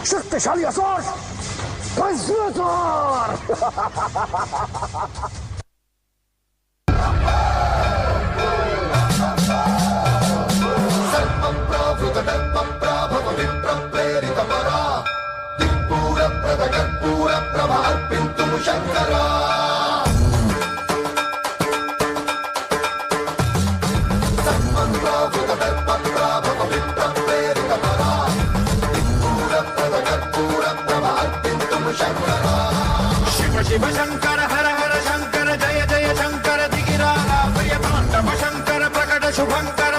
शक्तिशाली असुर कंस्यूटर। शंकरा शिव शिव शंकर हर हर शंकर जय जय शंकर दिगिरा प्रिय तांडव शंकर प्रकट शुभंकर